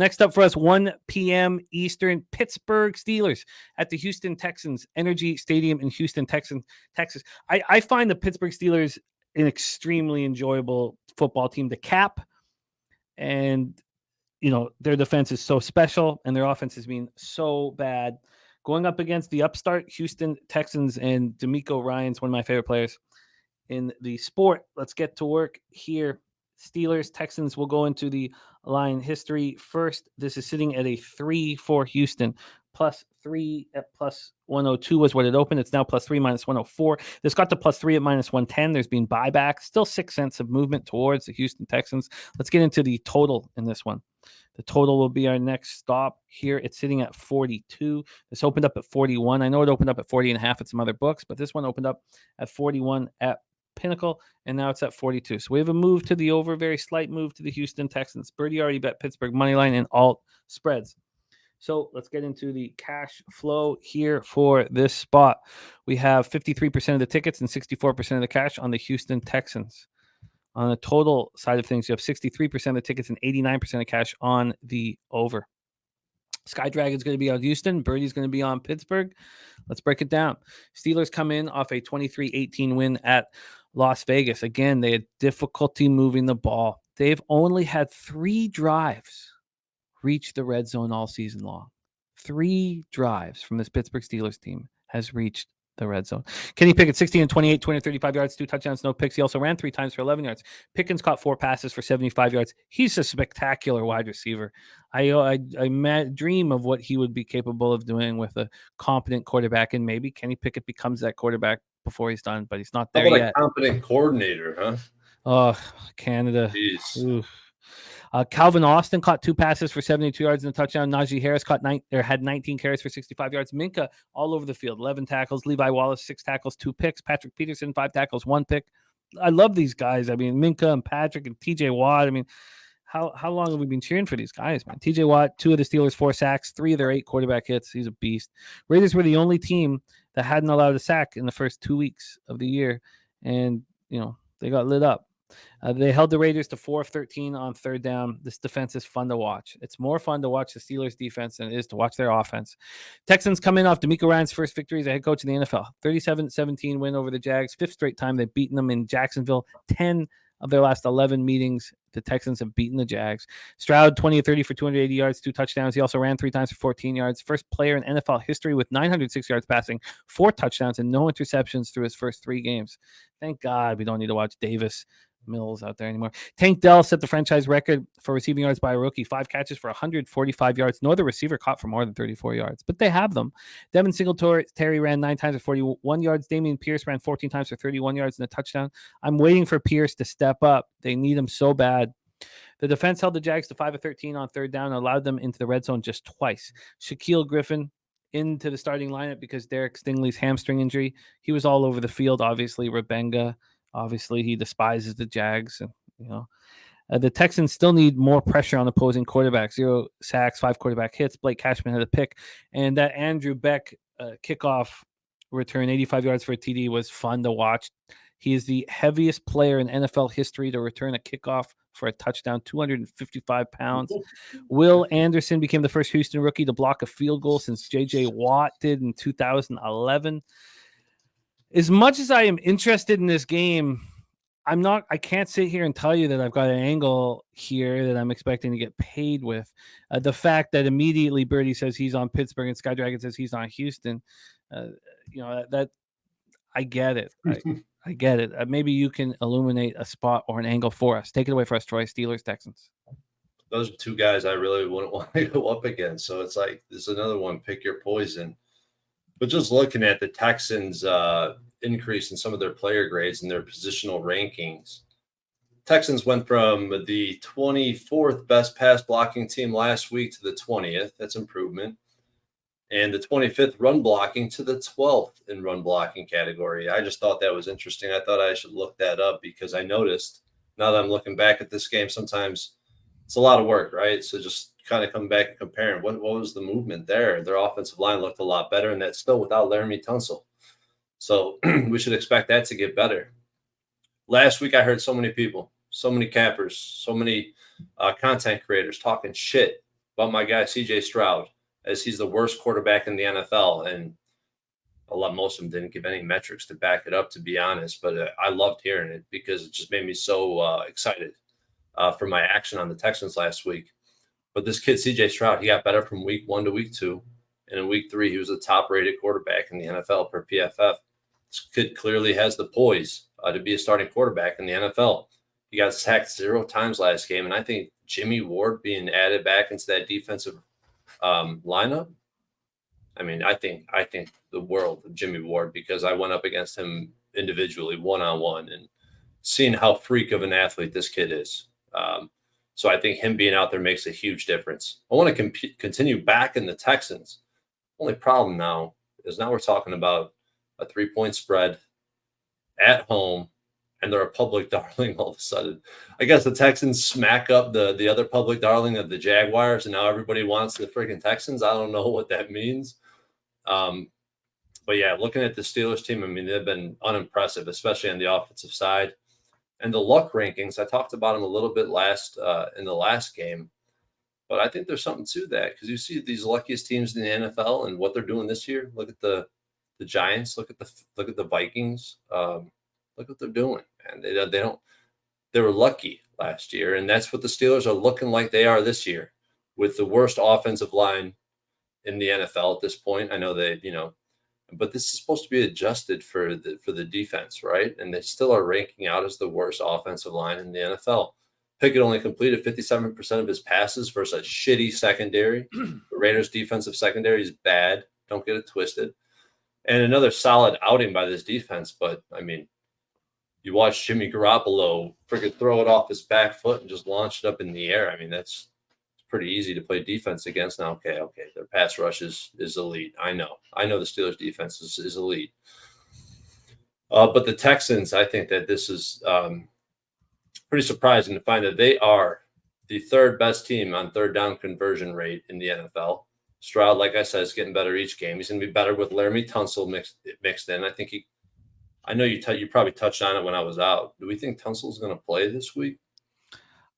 Next up for us, 1 p.m. Eastern, Pittsburgh Steelers at the Houston Texans Energy Stadium in Houston, Texas. I find the Pittsburgh Steelers an extremely enjoyable football team to cap. And, their defense is so special and their offense has been so bad. Going up against the upstart Houston Texans and D'Amico Ryans, one of my favorite players in the sport. Let's get to work here. Steelers, Texans will go into the line history first. This is sitting at a 3 for Houston. +3 at +102 was what it opened. It's now +3 -104. This got to +3 at -110. There's been buybacks. Still 6 cents of movement towards the Houston Texans. Let's get into the total in this one. The total will be our next stop here. It's sitting at 42. This opened up at 41. I know it opened up at 40.5 at some other books, but this one opened up at 41 at Pinnacle, and now it's at 42. So we have a move to the over, very slight move to the Houston Texans. Birdie already bet Pittsburgh moneyline and alt spreads. So let's get into the cash flow here for this spot. We have 53% of the tickets and 64% of the cash on the Houston Texans. On the total side of things, you have 63% of the tickets and 89% of cash on the over. Sky Dragon's going to be on Houston. Birdie's going to be on Pittsburgh. Let's break it down. Steelers come in off a 23-18 win at Las Vegas. Again, they had difficulty moving the ball. They've only had 3 drives reach the red zone all season long. 3 drives from this Pittsburgh Steelers team has reached the red zone. Kenny Pickett, 16 and 28, 235 yards, 2 touchdowns, no picks. He also ran 3 times for 11 yards. Pickens caught 4 passes for 75 yards. He's a spectacular wide receiver. I dream of what he would be capable of doing with a competent quarterback, and maybe Kenny Pickett becomes that quarterback before he's done, but he's not there yet. A competent coordinator, huh? Oh, Canada. Calvin Austin caught 2 passes for 72 yards and a touchdown. Najee Harris had 19 carries for 65 yards. Minka all over the field, 11 tackles. Levi Wallace, 6 tackles, 2 picks. Patrick Peterson, 5 tackles, 1 pick. I love these guys. I mean, Minka and Patrick and TJ Watt. I mean, how long have we been cheering for these guys, man? TJ Watt, 2 of the Steelers, 4 sacks, 3 of their 8 quarterback hits. He's a beast. Raiders were the only team that hadn't allowed a sack in the first 2 weeks of the year, and they got lit up. They held the Raiders to 4 of 13 on third down. This defense is fun to watch. It's more fun to watch the Steelers defense than it is to watch their offense. Texans come in off D'Amico Ryan's first victory as a head coach in the NFL. 37-17 win over the Jags. 5th straight time they've beaten them in Jacksonville. 10 of their last 11 meetings, the Texans have beaten the Jags. Stroud, 20 of 30 for 280 yards, 2 touchdowns. He also ran 3 times for 14 yards. First player in NFL history with 906 yards passing, 4 touchdowns, and no interceptions through his first 3 games. Thank God we don't need to watch Davis Mills out there anymore. Tank Dell set the franchise record for receiving yards by a rookie. 5 catches for 145 yards. No other receiver caught for more than 34 yards, but they have them. Devin Singletary ran 9 times for 41 yards. Damian Pierce ran 14 times for 31 yards and a touchdown. I'm waiting for Pierce to step up. They need him so bad. The defense held the Jags to 5 of 13 on third down and allowed them into the red zone just twice. Shaquille Griffin into the starting lineup because Derek Stingley's hamstring injury. He was all over the field, obviously. Rebenga. Obviously, he despises the Jags. And, the Texans still need more pressure on opposing quarterbacks. 0 sacks, 5 quarterback hits. Blake Cashman had a pick. And that Andrew Beck kickoff return, 85 yards for a TD, was fun to watch. He is the heaviest player in NFL history to return a kickoff for a touchdown, 255 pounds. Will Anderson became the first Houston rookie to block a field goal since J.J. Watt did in 2011. As much as I am interested in this game, I can't sit here and tell you that I've got an angle here that I'm expecting to get paid with. The fact that immediately Birdie says he's on Pittsburgh and Sky Dragon says he's on Houston, that I get it. I get it. Maybe you can illuminate a spot or an angle for us. Take it away for us, Troy. Steelers, Texans. Those are 2 guys I really wouldn't want to go up against. So it's like, there's another one, pick your poison. But just looking at the Texans' increase in some of their player grades and their positional rankings, Texans went from the 24th best pass blocking team last week to the 20th. That's improvement. And the 25th run blocking to the 12th in run blocking category. I just thought that was interesting. I thought I should look that up because I noticed, now that I'm looking back at this game, sometimes it's a lot of work, right? So just kind of come back and comparing what was the movement there. Their offensive line looked a lot better, and that's still without Laramie Tunsil. So we should expect that to get better. Last week, I heard so many people, so many cappers, so many content creators talking shit about my guy CJ Stroud, as he's the worst quarterback in the NFL, and most of them didn't give any metrics to back it up, to be honest. But I loved hearing it because it just made me so excited for my action on the Texans last week. But this kid, CJ Stroud, he got better from week 1 to week 2. And in week 3, he was a top-rated quarterback in the NFL per PFF. This kid clearly has the poise to be a starting quarterback in the NFL. He got sacked 0 times last game. And I think Jimmy Ward being added back into that defensive lineup, I mean, I think the world of Jimmy Ward, because I went up against him individually, one-on-one, and seeing how freak of an athlete this kid is. So I think him being out there makes a huge difference. I want to continue back in the Texans. Only problem now is we're talking about a 3-point spread at home, and they're a public darling all of a sudden. I guess the Texans smack up the other public darling of the Jaguars, and now everybody wants the freaking Texans. I don't know what that means. But yeah, looking at the Steelers team, I mean, they've been unimpressive, especially on the offensive side. And the luck rankings, I talked about them a little bit in the last game, but I think there's something to that, because you see these luckiest teams in the NFL and what they're doing this year. Look at the Giants. Look at the Vikings. Look what they're doing, man. They were lucky last year, and that's what the Steelers are looking like they are this year, with the worst offensive line in the NFL at this point. I know but this is supposed to be adjusted for the defense, right? And they still are ranking out as the worst offensive line in the NFL. Pickett only completed 57% of his passes versus a shitty secondary. The Raiders' defensive secondary is bad. Don't get it twisted. And another solid outing by this defense. But, I mean, you watch Jimmy Garoppolo freaking throw it off his back foot and just launch it up in the air. I mean, it's pretty easy to play defense against now. Okay, their pass rush is elite. I know the Steelers defense is elite. But the Texans, I think that this is pretty surprising to find that they are the 3rd best team on 3rd down conversion rate in the NFL. Stroud, like I said, is getting better each game. He's going to be better with Laramie Tunsil mixed in. I think I know you probably touched on it when I was out. Do we think Tunsil's going to play this week?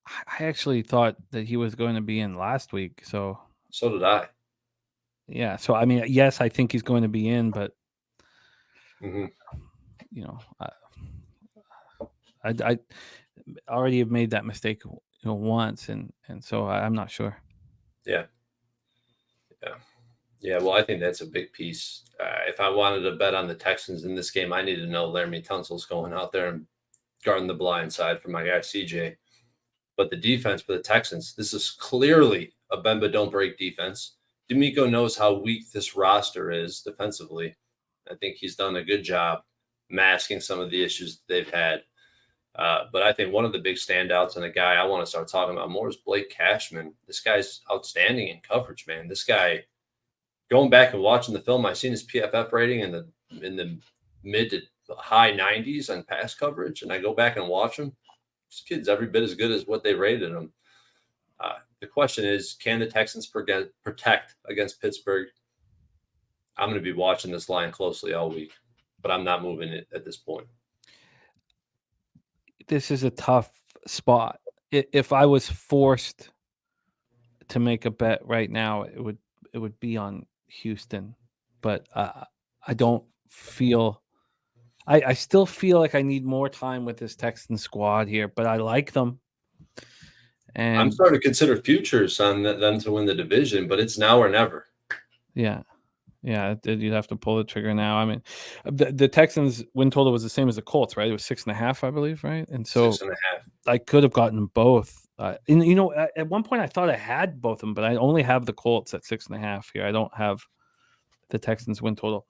I actually thought that he was going to be in last week. So did I. Yeah. So, I mean, yes, I think he's going to be in, but, I already have made that mistake once. And so I'm not sure. Yeah. Well, I think that's a big piece. If I wanted to bet on the Texans in this game, I need to know Laramie Tunsil's going out there and guarding the blind side for my guy CJ. But the defense for the Texans, this is clearly a bend but don't break defense. D'Amico knows how weak this roster is defensively. I think he's done a good job masking some of the issues that they've had. But I think one of the big standouts, and a guy I want to start talking about more, is Blake Cashman. This guy's outstanding in coverage, man. This guy, going back and watching the film, I've seen his PFF rating in the mid to high 90s on pass coverage, and I go back and watch him. This kid's every bit as good as what they rated him. The question is, can the Texans protect against Pittsburgh? I'm going to be watching this line closely all week, but I'm not moving it at this point. This is a tough spot. If I was forced to make a bet right now, it would be on Houston, but I don't feel. I still feel like I need more time with this Texan squad here, but I like them. And I'm starting to consider futures on them to win the division, but it's now or never. Yeah, you'd have to pull the trigger now. I mean, the Texans win total was the same as the Colts, right? It was 6.5, I believe, right? And so 6.5. I could have gotten both. And at one point I thought I had both of them, but I only have the Colts at 6.5 here. I don't have the Texans win total.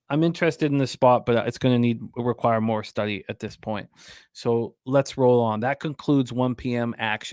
I'm interested in this spot, but it's going to require more study at this point. So let's roll on. That concludes 1 p.m. action.